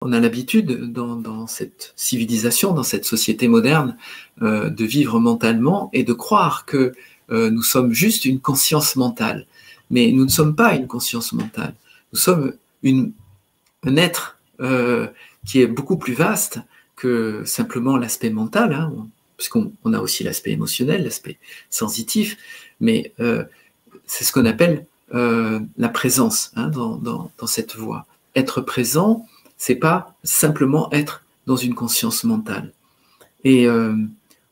On a l'habitude dans cette civilisation, dans cette société moderne, de vivre mentalement et de croire que nous sommes juste une conscience mentale. Mais nous ne sommes pas une conscience mentale. Nous sommes un être qui est beaucoup plus vaste que simplement l'aspect mental, hein, puisqu'on a aussi l'aspect émotionnel, l'aspect sensitif, mais c'est ce qu'on appelle la présence, hein, dans cette voie. Être présent, c'est pas simplement être dans une conscience mentale. Et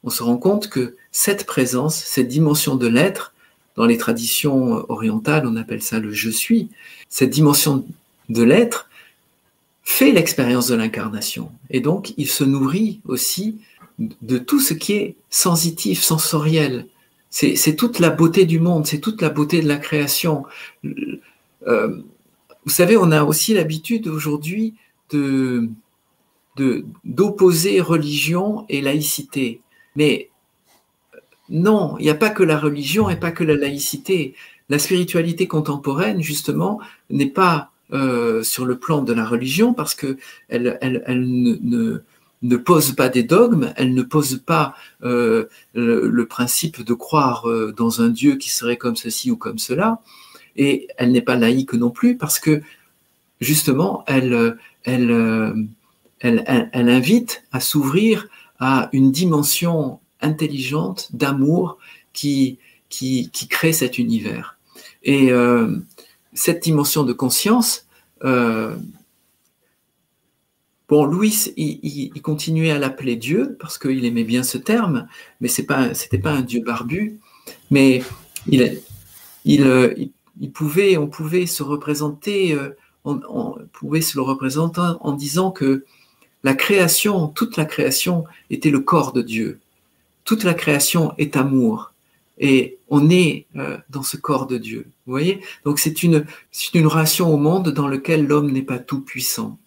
on se rend compte que cette présence, cette dimension de l'être, dans les traditions orientales, on appelle ça le « je suis », cette dimension de l'être fait l'expérience de l'incarnation. Et donc, il se nourrit aussi de tout ce qui est sensitif, sensoriel. C'est toute la beauté du monde, c'est toute la beauté de la création. Vous savez, on a aussi l'habitude aujourd'hui d'opposer religion et laïcité. Mais non, il n'y a pas que la religion et pas que la laïcité. La spiritualité contemporaine, justement, n'est pas sur le plan de la religion parce qu'elle ne pose pas des dogmes, elle ne pose pas le principe de croire dans un Dieu qui serait comme ceci ou comme cela, et elle n'est pas laïque non plus parce que, justement, elle invite à s'ouvrir à une dimension intelligente d'amour qui crée cet univers. Et cette dimension de conscience, bon, Louis, il continuait à l'appeler Dieu parce qu'il aimait bien ce terme, mais c'était pas un Dieu barbu, mais on pouvait se représenter, on pouvait se le représenter en disant que la création, toute la création était le corps de Dieu. Toute la création est amour. Et on est dans ce corps de Dieu. Vous voyez? Donc c'est une relation au monde dans laquelle l'homme n'est pas tout puissant.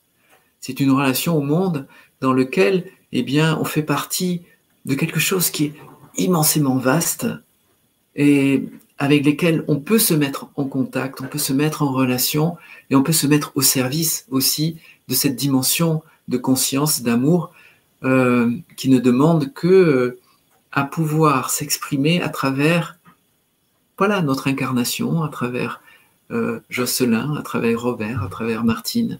C'est une relation au monde dans laquelle, eh bien, on fait partie de quelque chose qui est immensément vaste et avec lesquels on peut se mettre en contact, on peut se mettre en relation et on peut se mettre au service aussi de cette dimension de conscience, d'amour, qui ne demande que à pouvoir s'exprimer à travers, voilà, notre incarnation, à travers Jocelyn, à travers Robert, à travers Martine.